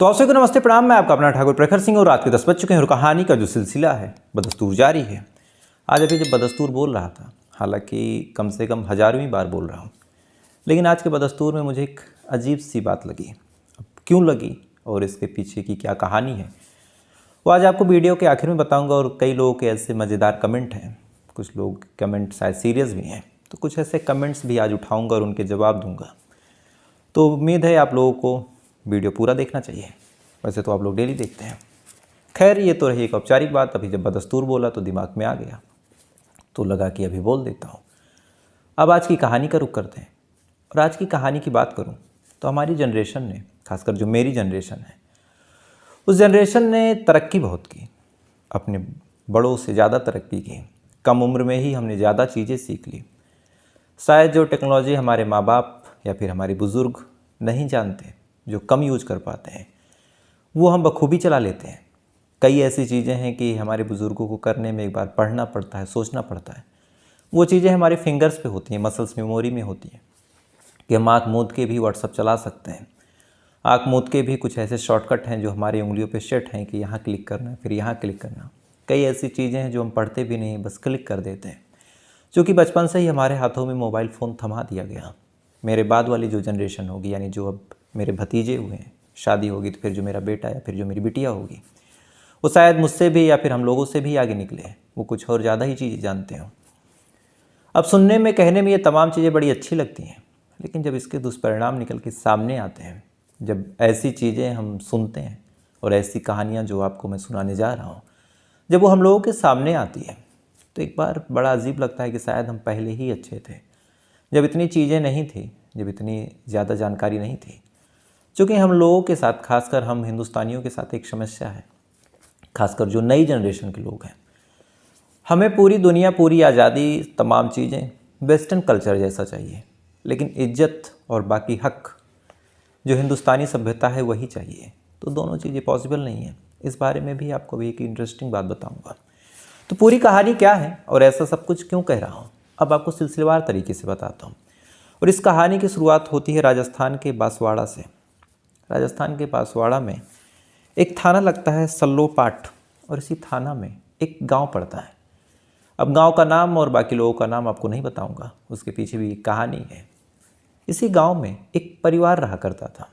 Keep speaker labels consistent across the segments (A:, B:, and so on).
A: तो आप सभी को नमस्ते प्रणाम। मैं आपका अपना ठाकुर प्रखर सिंह और रात के 10 बज चुके हैं और कहानी का जो सिलसिला है बदस्तूर जारी है। आज अभी जब बदस्तूर बोल रहा था, हालांकि कम से कम हज़ारवीं बार बोल रहा हूँ, लेकिन आज के बदस्तूर में मुझे एक अजीब सी बात लगी। अब क्यों लगी और इसके पीछे की क्या कहानी है वो आज आपको वीडियो के आखिर में बताऊँगा। और कई लोगों के ऐसे मज़ेदार कमेंट हैं, कुछ लोग कमेंट शायद सीरियस भी हैं, तो कुछ ऐसे कमेंट्स भी आज उठाऊँगा और उनके जवाब दूँगा। तो उम्मीद है आप लोगों को वीडियो पूरा देखना चाहिए। वैसे तो आप लोग डेली देखते हैं। खैर, ये तो रही एक औपचारिक बात। अभी जब बदस्तूर बोला तो दिमाग में आ गया, तो लगा कि अभी बोल देता हूँ। अब आज की कहानी का रुख करते हैं। और आज की कहानी की बात करूँ तो हमारी जनरेशन ने, खासकर जो मेरी जनरेशन है, उस जनरेशन ने तरक्की बहुत की, अपने बड़ों से ज़्यादा तरक्की की। कम उम्र में ही हमने ज़्यादा चीज़ें सीख ली। शायद जो टेक्नोलॉजी हमारे माँ बाप या फिर हमारे बुज़ुर्ग नहीं जानते, जो कम यूज कर पाते हैं, वो हम बखूबी चला लेते हैं। कई ऐसी चीज़ें हैं कि हमारे बुज़ुर्गों को करने में एक बार पढ़ना पड़ता है, सोचना पड़ता है। वो चीज़ें हमारे फिंगर्स पे होती हैं, मसल्स मेमोरी में होती हैं कि हम आँख मूंद के भी व्हाट्सअप चला सकते हैं। आँख मूंद के भी कुछ ऐसे शॉर्टकट हैं जो हमारी उंगलियों पे सेट हैं कि यहाँ क्लिक करना, फिर यहाँ क्लिक करना। कई ऐसी चीज़ें हैं जो हम पढ़ते भी नहीं, बस क्लिक कर देते हैं। क्योंकि बचपन से ही हमारे हाथों में मोबाइल फ़ोन थमा दिया गया। मेरे बाद वाली जो जनरेशन होगी, यानी जो अब मेरे भतीजे हुए हैं, शादी होगी तो फिर जो मेरा बेटा या फिर जो मेरी बिटिया होगी, वो शायद मुझसे भी या फिर हम लोगों से भी आगे निकले। वो कुछ और ज़्यादा ही चीज़ें जानते हो। अब सुनने में, कहने में ये तमाम चीज़ें बड़ी अच्छी लगती हैं, लेकिन जब इसके दुष्परिणाम निकल के सामने आते हैं, जब ऐसी चीज़ें हम सुनते हैं और ऐसी कहानियाँ जो आपको मैं सुनाने जा रहा हूँ, जब वो हम लोगों के सामने आती है, तो एक बार बड़ा अजीब लगता है कि शायद हम पहले ही अच्छे थे, जब इतनी चीज़ें नहीं थी, जब इतनी ज़्यादा जानकारी नहीं थी। चूँकि हम लोगों के साथ, खासकर हम हिंदुस्तानियों के साथ एक समस्या है, खासकर जो नई जनरेशन के लोग हैं। हमें पूरी दुनिया, पूरी आज़ादी, तमाम चीज़ें वेस्टर्न कल्चर जैसा चाहिए, लेकिन इज्जत और बाकी हक जो हिंदुस्तानी सभ्यता है वही चाहिए। तो दोनों चीज़ें पॉसिबल नहीं है। इस बारे में भी आपको भी एक इंटरेस्टिंग बात बताऊंगा। तो पूरी कहानी क्या है और ऐसा सब कुछ क्यों कह रहा हूँ, अब आपको सिलसिलेवार तरीके से बताता हूँ। और इस कहानी की शुरुआत होती है राजस्थान के बांसवाड़ा से। राजस्थान के बांसवाड़ा में एक थाना लगता है सल्लोपाठ, और इसी थाना में एक गांव पड़ता है। अब गांव का नाम और बाकी लोगों का नाम आपको नहीं बताऊंगा, उसके पीछे भी एक कहानी है। इसी गांव में एक परिवार रहा करता था।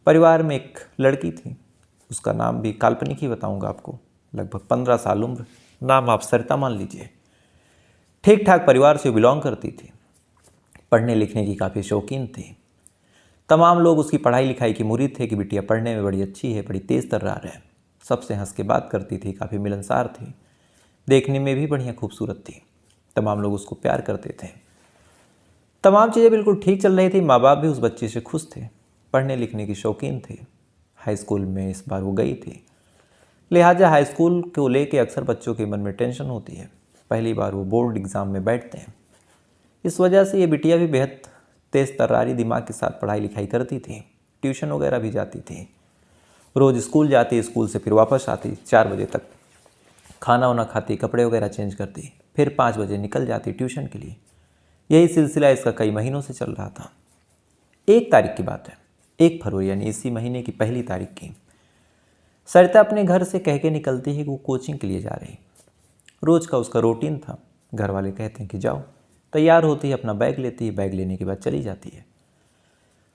A: परिवार में एक लड़की थी, उसका नाम भी काल्पनिक ही बताऊंगा आपको। लगभग 15 साल उम्र, नाम आप सरिता मान लीजिए। ठीक ठाक परिवार से बिलोंग करती थी, पढ़ने लिखने की काफ़ी शौकीन थी। तमाम लोग उसकी पढ़ाई लिखाई की मुरीद थे कि बिटिया पढ़ने में बड़ी अच्छी है, बड़ी तेज़ तर्रार है। सबसे हंस के बात करती थी, काफ़ी मिलनसार थी, देखने में भी बढ़िया खूबसूरत थी। तमाम लोग उसको प्यार करते थे। तमाम चीज़ें बिल्कुल ठीक चल रही थी। माँ बाप भी उस बच्चे से खुश थे, पढ़ने लिखने की शौकीन थे। हाई स्कूल में इस बार वो गई थी, लिहाजा हाई स्कूल को लेके अक्सर बच्चों के मन में टेंशन होती है। पहली बार वो बोर्ड एग्ज़ाम में बैठते हैं। इस वजह से ये बिटिया भी बेहद तेज़ तर्रारी दिमाग के साथ पढ़ाई लिखाई करती थी, ट्यूशन वगैरह भी जाती थी। रोज़ स्कूल जाती, स्कूल से फिर वापस आती 4 बजे तक, खाना वाना खाती, कपड़े वगैरह चेंज करती, फिर 5 बजे निकल जाती ट्यूशन के लिए। यही सिलसिला इसका कई महीनों से चल रहा था। 1 तारीख की बात है, 1 फरवरी, यानी इसी महीने की पहली तारीख की। सरिता अपने घर से कह के निकलती है कि वो कोचिंग के लिए जा रही। रोज़ का उसका रूटीन था। घर वाले कहते हैं कि जाओ। तैयार होती है, अपना बैग लेती है, बैग लेने के बाद चली जाती है।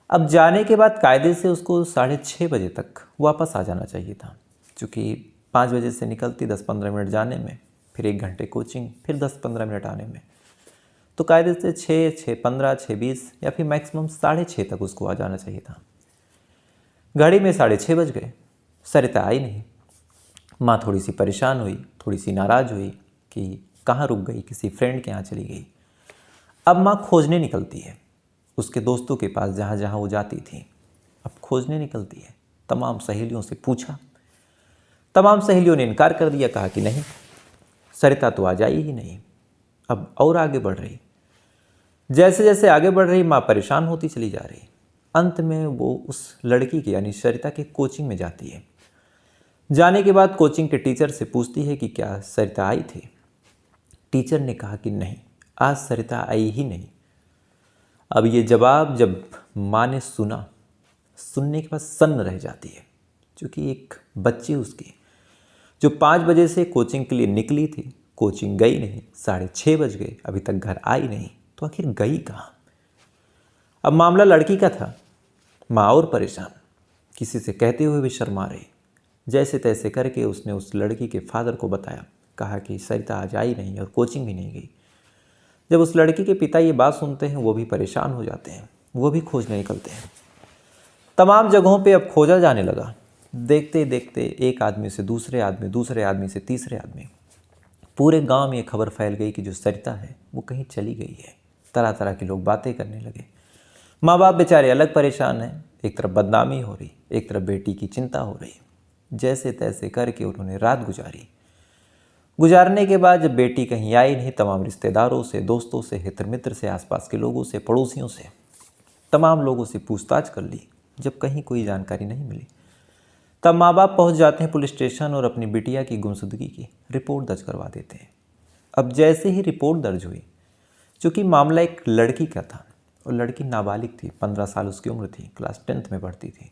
A: अब जाने के बाद कायदे से उसको 6:30 बजे तक वापस आ जाना चाहिए था, क्योंकि 5 बजे से निकलती, 10-15 मिनट जाने में, फिर 1 घंटे कोचिंग, फिर 10-15 मिनट आने में। तो कायदे से 6, 6:15, 6:20 या फिर मैक्सिमम 6:30 तक उसको आ जाना चाहिए था। घड़ी में 6:30 बज गए, सरिता आई नहीं। माँ थोड़ी सी परेशान हुई, थोड़ी सी नाराज़ हुई कि कहाँ रुक गई, किसी फ्रेंड के यहाँ चली गई। अब माँ खोजने निकलती है उसके दोस्तों के पास, जहाँ जहाँ वो जाती थी। अब खोजने निकलती है, तमाम सहेलियों से पूछा, तमाम सहेलियों ने इनकार कर दिया, कहा कि नहीं, सरिता तो आ जाई ही नहीं। अब और आगे बढ़ रही, जैसे जैसे आगे बढ़ रही, माँ परेशान होती चली जा रही। अंत में वो उस लड़की के, यानी सरिता के कोचिंग में जाती है। जाने के बाद कोचिंग के टीचर से पूछती है कि क्या सरिता आई थी। टीचर ने कहा कि नहीं, आज सरिता आई ही नहीं। अब ये जवाब जब माँ ने सुना सुनने के बाद सन्न रह जाती है, क्योंकि एक बच्ची उसकी जो 5 बजे से कोचिंग के लिए निकली थी, कोचिंग गई नहीं, 6:30 बज गए, अभी तक घर आई नहीं, तो आखिर गई कहाँ। अब मामला लड़की का था। माँ और परेशान, किसी से कहते हुए भी शर्मा रही। जैसे तैसे करके उसने उस लड़की के फादर को बताया, कहा कि सरिता आज आई नहीं और कोचिंग भी नहीं गई। जब उस लड़की के पिता ये बात सुनते हैं, वो भी परेशान हो जाते हैं, वो भी खोजने निकलते हैं। तमाम जगहों पे अब खोजा जाने लगा। देखते देखते एक आदमी से दूसरे आदमी, दूसरे आदमी से तीसरे आदमी, पूरे गांव में ये खबर फैल गई कि जो सरिता है वो कहीं चली गई है। तरह तरह के लोग बातें करने लगे। माँ बाप बेचारे अलग परेशान हैं, एक तरफ बदनामी हो रही, एक तरफ बेटी की चिंता हो रही। जैसे तैसे करके उन्होंने रात गुजारी। गुजारने के बाद जब बेटी कहीं आई नहीं, तमाम रिश्तेदारों से, दोस्तों से, हित्र मित्र से, आसपास के लोगों से, पड़ोसियों से, तमाम लोगों से पूछताछ कर ली। जब कहीं कोई जानकारी नहीं मिली, तब माँ बाप पहुँच जाते हैं पुलिस स्टेशन और अपनी बिटिया की गुमशुदगी की रिपोर्ट दर्ज करवा देते हैं। अब जैसे ही रिपोर्ट दर्ज हुई, चूँकि मामला एक लड़की का था और लड़की नाबालिग थी, 15 साल उसकी उम्र थी, क्लास 10th में पढ़ती थी,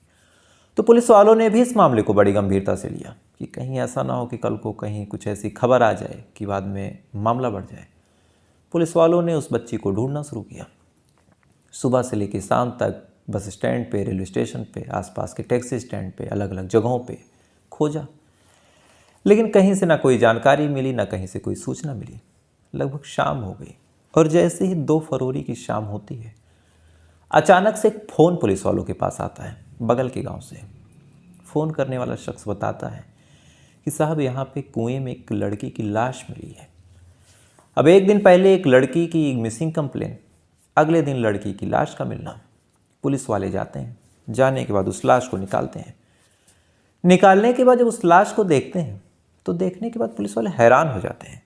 A: तो पुलिस वालों ने भी इस मामले को बड़ी गंभीरता से लिया कि कहीं ऐसा ना हो कि कल को कहीं कुछ ऐसी खबर आ जाए कि बाद में मामला बढ़ जाए। पुलिस वालों ने उस बच्ची को ढूंढना शुरू किया। सुबह से लेकर शाम तक बस स्टैंड पे, रेलवे स्टेशन पे, आसपास के टैक्सी स्टैंड पे, अलग अलग जगहों पे खोजा, लेकिन कहीं से ना कोई जानकारी मिली, ना कहीं से कोई सूचना मिली। लगभग शाम हो गई और जैसे ही 2 फरवरी की शाम होती है, अचानक से एक फ़ोन पुलिस वालों के पास आता है, बगल के गांव से। फ़ोन करने वाला शख्स बताता है कि साहब यहाँ पे कुएं में एक लड़की की लाश मिली है। अब एक दिन पहले एक लड़की की मिसिंग कंप्लेन, अगले दिन लड़की की लाश का मिलना। पुलिस वाले जाते हैं, जाने के बाद उस लाश को निकालते हैं। निकालने के बाद जब उस लाश को देखते हैं, तो देखने के बाद पुलिस वाले हैरान हो जाते हैं,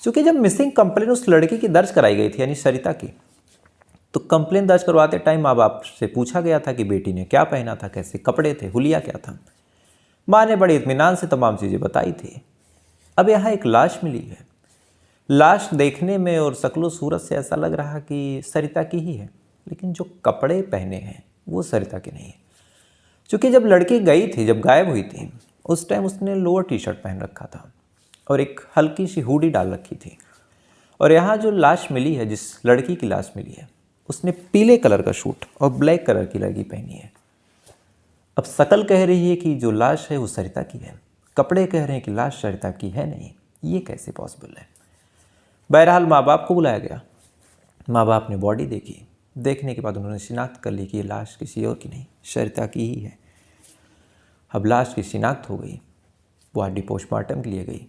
A: क्योंकि जब मिसिंग कंप्लेन उस लड़की की दर्ज कराई गई थी, यानी सरिता की, तो कंप्लेन दर्ज करवाते टाइम माँ बाप से पूछा गया था कि बेटी ने क्या पहना था, कैसे कपड़े थे, हुलिया क्या था। माँ ने बड़े इत्मीनान से तमाम चीज़ें बताई थी। अब यहाँ एक लाश मिली है। लाश देखने में और शक्लो सूरत से ऐसा लग रहा कि सरिता की ही है, लेकिन जो कपड़े पहने हैं वो सरिता के नहीं है। क्योंकि जब लड़की गई थी, जब गायब हुई थी, उस टाइम उसने लोअर टी-शर्ट पहन रखा था और एक हल्की सी हुडी डाल रखी थी। और यहाँ जो लाश मिली है, जिस लड़की की लाश मिली है, उसने पीले कलर का सूट और ब्लैक कलर की लेगी पहनी है। अब शकल कह रही है कि जो लाश है वो सरिता की है, कपड़े कह रहे हैं कि लाश सरिता की है नहीं। ये कैसे पॉसिबल है। बहरहाल माँ बाप को बुलाया गया। माँ बाप ने बॉडी देखी। देखने के बाद उन्होंने शिनाख्त कर ली कि ये लाश किसी और की नहीं, सरिता की ही है। अब लाश की शिनाख्त हो गई, बॉडी पोस्टमार्टम के लिए गई।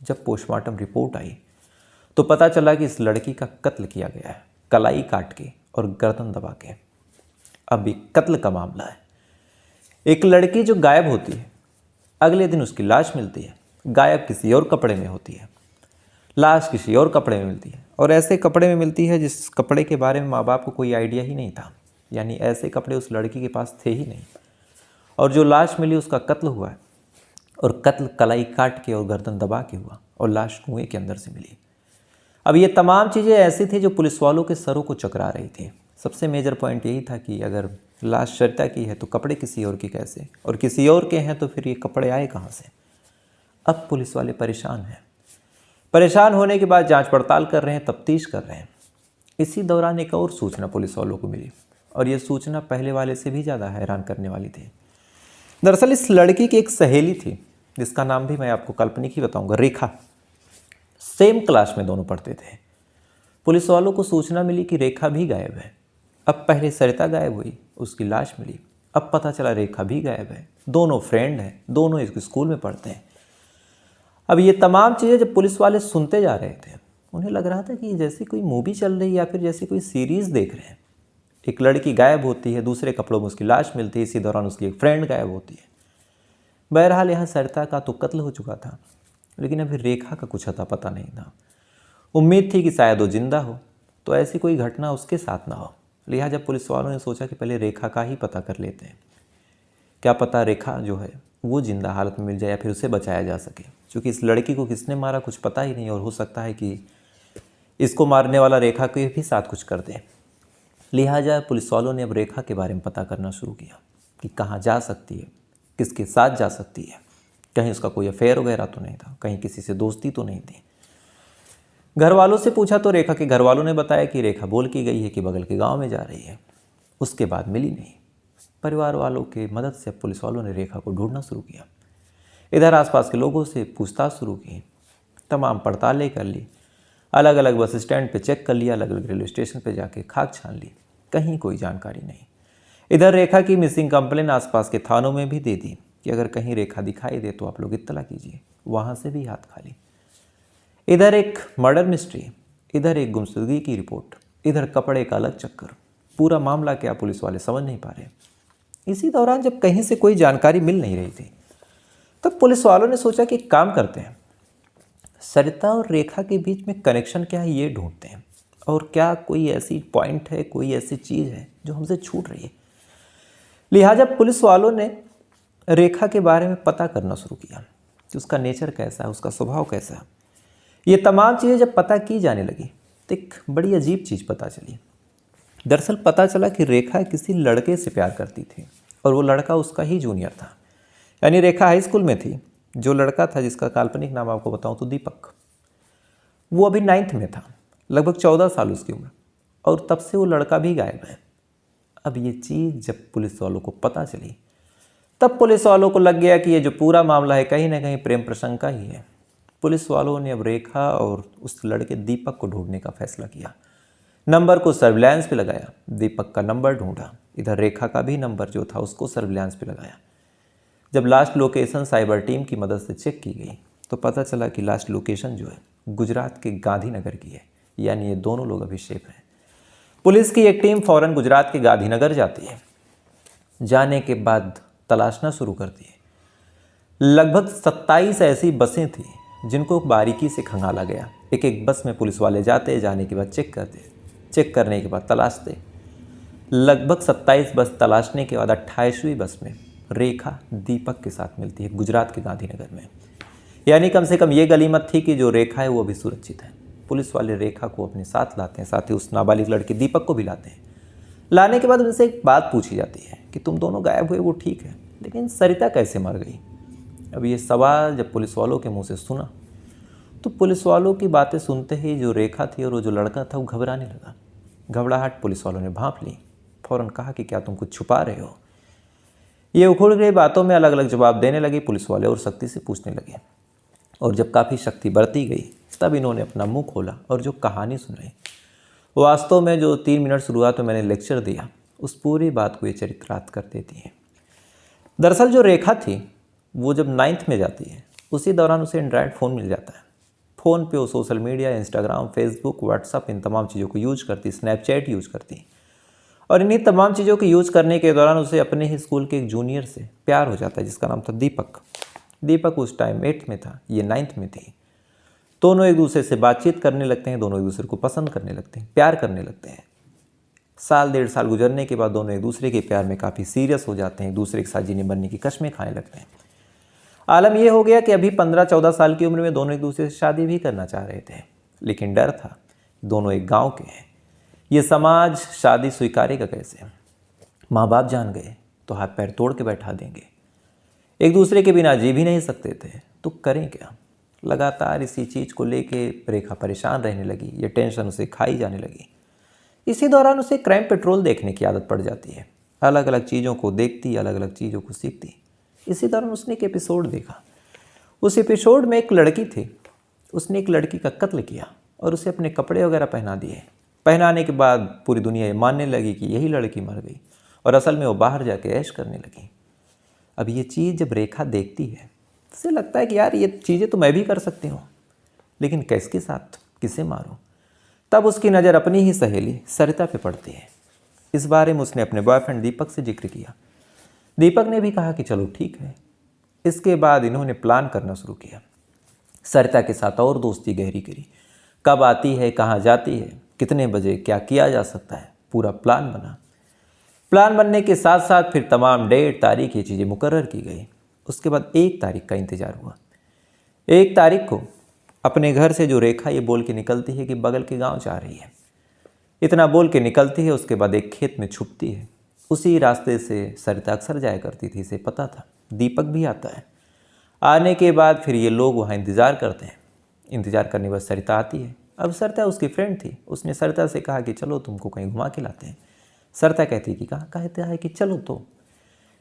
A: जब पोस्टमार्टम रिपोर्ट आई तो पता चला कि इस लड़की का कत्ल किया गया है, कलाई काट के और गर्दन दबा के। अब ये कत्ल का मामला है। एक लड़की जो गायब होती है, अगले दिन उसकी लाश मिलती है, गायब किसी और कपड़े में होती है, लाश किसी और कपड़े में मिलती है, और ऐसे कपड़े में मिलती है जिस कपड़े के बारे में माँ बाप को कोई आइडिया ही नहीं था, यानी ऐसे कपड़े उस लड़की के पास थे ही नहीं। और जो लाश मिली उसका कत्ल हुआ है, और कत्ल कलाई काट के और गर्दन दबा के हुआ, और लाश कुएं के अंदर से मिली। अब ये तमाम चीज़ें ऐसी थी जो पुलिस वालों के सरों को चकरा रही थी। सबसे मेजर पॉइंट यही था कि अगर लाश सरिता की है तो कपड़े किसी और के कैसे, और किसी और के हैं तो फिर ये कपड़े आए कहाँ से। अब पुलिस वाले परेशान हैं। परेशान होने के बाद जांच पड़ताल कर रहे हैं, तफ्तीश कर रहे हैं। इसी दौरान एक और सूचना पुलिस वालों को मिली, और ये सूचना पहले वाले से भी ज़्यादा हैरान करने वाली थी। दरअसल इस लड़की की एक सहेली थी, जिसका नाम भी मैं आपको काल्पनिक ही बताऊंगा, रेखा। सेम क्लास में दोनों पढ़ते थे। पुलिस वालों को सूचना मिली कि रेखा भी गायब है। अब पहले सरिता गायब हुई, उसकी लाश मिली, अब पता चला रेखा भी गायब है। दोनों फ्रेंड हैं, दोनों एक स्कूल में पढ़ते हैं। अब ये तमाम चीज़ें जब पुलिस वाले सुनते जा रहे थे, उन्हें लग रहा था कि जैसे कोई मूवी चल रही है या फिर जैसे कोई सीरीज़ देख रहे हैं। एक लड़की गायब होती है, दूसरे कपड़ों में उसकी लाश मिलती है, इसी दौरान उसकी एक फ्रेंड गायब होती है। बहरहाल यहाँ सरिता का तो कत्ल हो चुका था, लेकिन अभी रेखा का कुछ अता पता नहीं था। उम्मीद थी कि शायद वो जिंदा हो, तो ऐसी कोई घटना उसके साथ ना हो। लिहाजा पुलिस वालों ने सोचा कि पहले रेखा का ही पता कर लेते हैं। क्या पता रेखा जो है वो जिंदा हालत में मिल जाए या फिर उसे बचाया जा सके, क्योंकि इस लड़की को किसने मारा कुछ पता ही नहीं, और हो सकता है कि इसको मारने वाला रेखा के भी साथ कुछ कर दे। लिहाजा पुलिस वालों ने अब रेखा के बारे में पता करना शुरू किया कि कहाँ जा सकती है, किसके साथ जा सकती है, कहीं उसका कोई अफेयर वगैरह तो नहीं था, कहीं किसी से दोस्ती तो नहीं थी। घर वालों से पूछा तो रेखा के घर वालों ने बताया कि रेखा बोल की गई है कि बगल के गांव में जा रही है। उसके बाद मिली नहीं। परिवार वालों की मदद से पुलिस वालों ने रेखा को ढूंढना शुरू किया। इधर आसपास के लोगों से पूछताछ शुरू की, तमाम पड़तालें कर ली, अलग अलग बस स्टैंड पे चेक कर लिया, अलग अलग रेलवे स्टेशन पे जाके खाक छान ली, कहीं कोई जानकारी नहीं। इधर रेखा की मिसिंग कंप्लेन आसपास के थानों में भी दे दी कि अगर कहीं रेखा दिखाई दे तो आप लोग इत्तला कीजिए, वहाँ से भी हाथ खाली। इधर एक मर्डर मिस्ट्री, इधर एक गुमशुदगी की रिपोर्ट, इधर कपड़े का अलग चक्कर। पूरा मामला क्या पुलिस वाले समझ नहीं पा रहे। इसी दौरान जब कहीं से कोई जानकारी मिल नहीं रही थी तब पुलिस वालों ने सोचा कि काम करते हैं, सरिता और रेखा के बीच में कनेक्शन क्या है ये ढूंढते हैं, और क्या कोई ऐसी पॉइंट है, कोई ऐसी चीज़ है जो हमसे छूट रही है। लिहाजा पुलिस वालों ने रेखा के बारे में पता करना शुरू किया कि उसका नेचर कैसा है, उसका स्वभाव कैसा है। ये तमाम चीज़ें जब पता की जाने लगी तो एक बड़ी अजीब चीज़ पता चली। दरअसल पता चला कि रेखा किसी लड़के से प्यार करती थी और वो लड़का उसका ही जूनियर था। यानी रेखा हाई स्कूल में थी, जो लड़का था जिसका काल्पनिक नाम आपको बताऊं तो दीपक, वो अभी 9th में था, लगभग 14 साल उसकी उम्र, और तब से वो लड़का भी गायब है। अब ये चीज़ जब पुलिस वालों को पता चली तब पुलिस वालों को लग गया कि ये जो पूरा मामला है कहीं ना कहीं प्रेम प्रसंग का ही है। पुलिस वालों ने अब रेखा और उस लड़के दीपक को ढूंढने का फैसला किया। नंबर को सर्विलांस पे लगाया, दीपक का नंबर ढूंढा, इधर रेखा का भी नंबर जो था उसको सर्विलांस पे लगाया। जब लास्ट लोकेशन साइबर टीम की मदद से चेक की गई तो पता चला कि लास्ट लोकेशन जो है गुजरात के गांधीनगर की है, यानी ये दोनों लोग अभी सेफ हैं। पुलिस की एक टीम फ़ौरन गुजरात के गांधीनगर जाती है। जाने के बाद तलाशना शुरू करती है। लगभग 27 ऐसी बसें थी जिनको बारीकी से खंगाला गया। एक एक बस में पुलिस वाले जाते, जाने के बाद चेक करते, चेक करने के बाद तलाशते। लगभग 27 बस तलाशने के बाद 28वीं बस में रेखा दीपक के साथ मिलती है गुजरात के गांधीनगर में। यानी कम से कम ये गनीमत थी कि जो रेखा है वो अभी सुरक्षित है। पुलिस वाले रेखा को अपने साथ लाते हैं, साथ ही उस नाबालिग लड़के दीपक को भी लाते हैं। लाने के बाद उनसे एक बात पूछी जाती है कि तुम दोनों गायब हुए वो ठीक है, लेकिन सरिता कैसे मर गई। अब ये सवाल जब पुलिस वालों के मुंह से सुना तो पुलिस वालों की बातें सुनते ही जो रेखा थी और वो जो लड़का था वो घबराने लगा। घबराहट पुलिस वालों ने भांप ली। फ़ौरन कहा कि क्या तुम कुछ छुपा रहे हो। ये उखड़ गई बातों में अलग अलग जवाब देने लगे पुलिस वाले और सख्ती से पूछने लगे। और जब काफ़ी शक्ति बढ़ती गई तब इन्होंने अपना मुंह खोला और जो कहानी सुनाई, वास्तव में जो 3 मिनट शुरुआत में मैंने लेक्चर दिया उस पूरी बात को ये चरित्रार्थ कर देती है। दरअसल जो रेखा थी वो जब 9th में जाती है उसी दौरान उसे एंड्रॉयड फ़ोन मिल जाता है। फ़ोन पे वो social media, Instagram, Facebook, WhatsApp, इन तमाम चीज़ों को यूज करती, स्नैपचैट यूज करती। और इन्हीं तमाम चीज़ों को यूज करने के दौरान उसे अपने ही स्कूल के एक जूनियर से प्यार हो जाता है जिसका नाम था दीपक। दीपक उस टाइम 8th में था, ये 9th में थी। दोनों एक दूसरे से बातचीत करने लगते हैं, दोनों एक दूसरे को पसंद करने लगते हैं, प्यार करने लगते हैं। साल 1.5 साल गुजरने के बाद दोनों एक दूसरे के प्यार में काफ़ी सीरियस हो जाते हैं, एक दूसरे के साथ जीने बनने की कस्में खाने लगते हैं। आलम यह हो गया कि अभी 15-14 साल की उम्र में दोनों एक दूसरे से शादी भी करना चाह रहे थे, लेकिन डर था, दोनों एक गांव के हैं, ये समाज शादी स्वीकारेगा कैसे। माँ बाप जान गए तो हाथ पैर तोड़ के बैठा देंगे, एक दूसरे के बिना जी भी नहीं सकते थे, तो करें क्या। लगातार इसी चीज़ को लेके रेखा परेशान रहने लगी, ये टेंशन उसे खाई जाने लगी। इसी दौरान उसे क्राइम पेट्रोल देखने की आदत पड़ जाती है, अलग अलग चीज़ों को देखती, अलग अलग चीज़ों को सीखती। इसी दौरान उसने एक एपिसोड देखा। उस एपिसोड में एक लड़की थी, उसने एक लड़की का कत्ल किया और उसे अपने कपड़े वगैरह पहना दिए। पहनाने के बाद पूरी दुनिया ये मानने लगी कि यही लड़की मर गई और असल में वो बाहर जाके ऐश करने लगी। अब ये चीज़ जब रेखा देखती है तो उसे लगता है कि यार ये चीज़ें तो मैं भी कर सकती हूँ, लेकिन किसके साथ, किसे मारूँ। तब उसकी नज़र अपनी ही सहेली सरिता पे पड़ती है। इस बारे में उसने अपने बॉयफ्रेंड दीपक से जिक्र किया। दीपक ने भी कहा कि चलो ठीक है। इसके बाद इन्होंने प्लान करना शुरू किया, सरिता के साथ और दोस्ती गहरी करी, कब आती है, कहाँ जाती है, कितने बजे क्या किया जा सकता है, पूरा प्लान बना। प्लान बनने के साथ साथ फिर तमाम डेट, तारीख, ये चीज़ें मुकर्रर की गई। उसके बाद 1 तारीख का इंतज़ार हुआ। 1 तारीख को अपने घर से जो रेखा ये बोल के निकलती है कि बगल के गांव जा रही है। इतना बोल के निकलती है, उसके बाद एक खेत में छुपती है। उसी रास्ते से सरिता अक्सर जाया करती थी, इसे पता था। दीपक भी आता है। आने के बाद फिर ये लोग वहाँ इंतज़ार करते हैं। इंतज़ार करने के बाद सरिता आती है। अब सरिता उसकी फ्रेंड थी, उसने सरिता से कहा कि चलो तुमको कहीं घुमा के लाते हैं। सरिता कहती कि कहाँ कहता है कि चलो। तो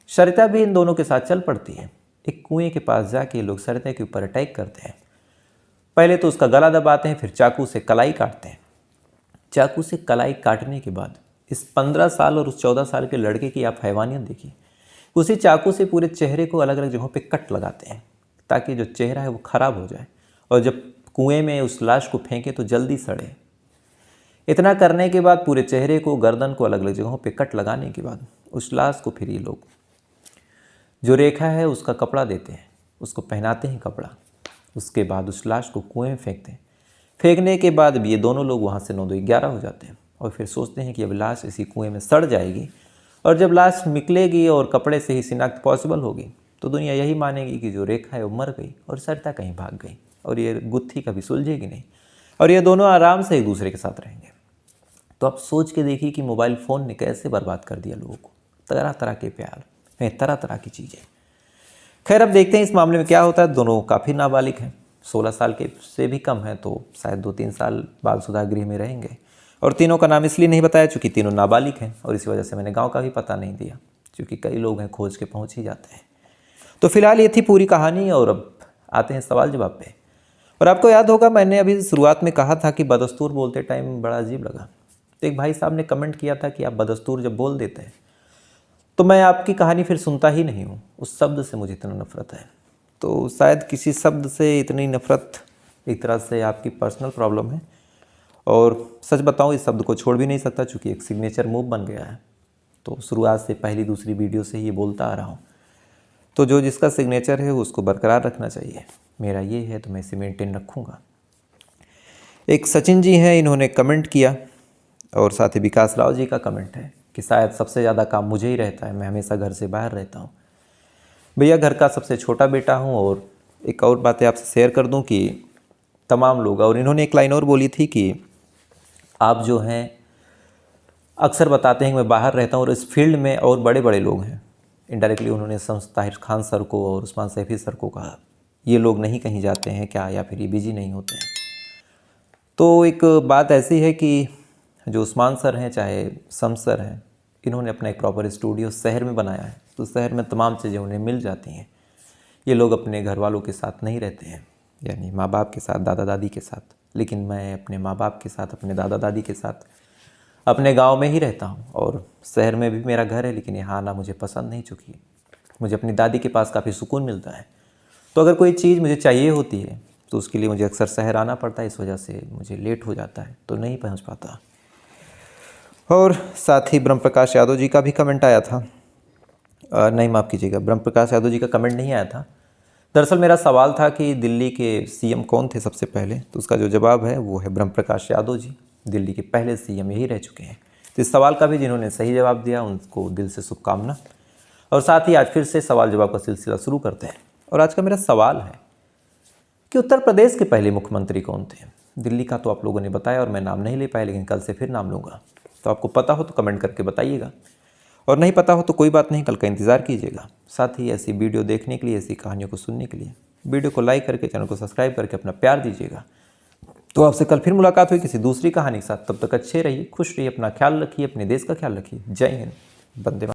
A: सरिता भी इन दोनों के साथ चल पड़ती है। एक कुएं के पास जाके ये लोग सरिता के ऊपर अटैक करते हैं। पहले तो उसका गला दबाते हैं, फिर चाकू से कलाई काटते हैं। चाकू से कलाई काटने के बाद इस 15 साल और उस 14 साल के लड़के की आप हैवानियत देखिए। उसी चाकू से पूरे चेहरे को अलग अलग जगहों पे कट लगाते हैं ताकि जो चेहरा है वो ख़राब हो जाए, और जब कुएं में उस लाश को फेंके तो जल्दी सड़े। इतना करने के बाद पूरे चेहरे को, गर्दन को अलग अलग जगहों पे कट लगाने के बाद उस लाश को फिर ये लोग जो रेखा है उसका कपड़ा देते हैं, उसको पहनाते हैं कपड़ा। उसके बाद उस लाश को कुएं में फेंकते हैं। फेंकने के बाद भी ये दोनों लोग वहाँ से 9-2-11 हो जाते हैं और फिर सोचते हैं कि अब लाश इसी कुएं में सड़ जाएगी, और जब लाश निकलेगी और कपड़े से ही शिनाख्त पॉसिबल होगी तो दुनिया यही मानेगी कि जो रेखा है वो मर गई और सरिता कहीं भाग गई, और ये गुत्थी कभी सुलझेगी नहीं, और ये दोनों आराम से एक दूसरे के साथ रहेंगे। तो आप सोच के देखिए कि मोबाइल फ़ोन ने कैसे बर्बाद कर दिया लोगों को। तरह तरह के प्यार में तरह तरह की चीज़ें। खैर, अब देखते हैं इस मामले में क्या होता है। दोनों काफ़ी नाबालिग हैं, 16 साल के से भी कम है, तो शायद 2-3 साल बाल सुधार गृह में रहेंगे। और तीनों का नाम इसलिए नहीं बताया चूँकि तीनों नाबालिग हैं, और इसी वजह से मैंने गांव का भी पता नहीं दिया, क्योंकि कई लोग हैं खोज के पहुंच ही जाते हैं। तो फिलहाल ये थी पूरी कहानी, और अब आते हैं सवाल जवाब पे। और आपको याद होगा मैंने अभी शुरुआत में कहा था कि बदस्तूर बोलते टाइम बड़ा अजीब लगा। तो एक भाई साहब ने कमेंट किया था कि आप बदस्तूर जब बोल देते हैं तो मैं आपकी कहानी फिर सुनता ही नहीं हूँ, उस शब्द से मुझे इतना नफरत है। तो शायद किसी शब्द से इतनी नफरत एक तरह से आपकी पर्सनल प्रॉब्लम है, और सच बताऊँ इस शब्द को छोड़ भी नहीं सकता, चूँकि एक सिग्नेचर मूव बन गया है। तो शुरुआत से पहली दूसरी वीडियो से ये बोलता आ रहा हूँ। तो जो जिसका सिग्नेचर है उसको बरकरार रखना चाहिए। मेरा ये है तो मैं इसे मेंटेन रखूँगा। एक सचिन जी हैं, इन्होंने कमेंट किया, और साथ ही विकास राव जी का कमेंट है कि शायद सबसे ज़्यादा काम मुझे ही रहता है, मैं हमेशा घर से बाहर रहता हूँ। भैया घर का सबसे छोटा बेटा हूँ। और एक और बातें आपसे शेयर कर दूँ कि तमाम लोग, और इन्होंने एक लाइन और बोली थी कि आप जो हैं अक्सर बताते हैं कि मैं बाहर रहता हूँ, और इस फील्ड में और बड़े बड़े लोग हैं। इनडायरेक्टली उन्होंने शम्स ताहिर खान सर को और उस्मान सैफी सर को कहा, ये लोग नहीं कहीं जाते हैं क्या, या फिर ये बिजी नहीं होते हैं। तो एक बात ऐसी है कि जो उस्मान सर हैं चाहे शम्स सर हैं, इन्होंने अपना एक प्रॉपर स्टूडियो शहर में बनाया है, तो शहर में तमाम चीज़ें उन्हें मिल जाती हैं। ये लोग अपने घर वालों के साथ नहीं रहते हैं, यानी माँ बाप के साथ, दादा दादी के साथ। लेकिन मैं अपने माँ बाप के साथ, अपने दादा दादी के साथ अपने गांव में ही रहता हूं, और शहर में भी मेरा घर है, लेकिन यहाँ आना मुझे पसंद नहीं, चूँकि मुझे अपनी दादी के पास काफ़ी सुकून मिलता है। तो अगर कोई चीज़ मुझे चाहिए होती है तो उसके लिए मुझे अक्सर शहर आना पड़ता है, इस वजह से मुझे लेट हो जाता है, तो नहीं पहुँच पाता। और साथ ही ब्रह्म प्रकाश यादव जी का भी कमेंट आया था। नहीं, माफ़ कीजिएगा, ब्रह्म प्रकाश यादव जी का कमेंट नहीं आया था। दरअसल मेरा सवाल था कि दिल्ली के सीएम कौन थे सबसे पहले, तो उसका जो जवाब है वो है ब्रह्म प्रकाश यादव जी। दिल्ली के पहले सीएम यही रह चुके हैं। तो इस सवाल का भी जिन्होंने सही जवाब दिया उनको दिल से शुभकामना। और साथ ही आज फिर से सवाल जवाब का सिलसिला शुरू करते हैं। और आज का मेरा सवाल है कि उत्तर प्रदेश के पहले मुख्यमंत्री कौन थे। दिल्ली का तो आप लोगों ने बताया और मैं नाम नहीं ले पाया, लेकिन कल से फिर नाम लूँगा। तो आपको पता हो तो कमेंट करके बताइएगा, और नहीं पता हो तो कोई बात नहीं, कल का इंतज़ार कीजिएगा। साथ ही ऐसी वीडियो देखने के लिए, ऐसी कहानियों को सुनने के लिए वीडियो को लाइक करके, चैनल को सब्सक्राइब करके अपना प्यार दीजिएगा। तो आपसे कल फिर मुलाकात हुई किसी दूसरी कहानी के साथ। तब तक अच्छे रहिए, खुश रहिए, अपना ख्याल रखिए, अपने देश का ख्याल रखिए। जय हिंद, वंदे मातरम।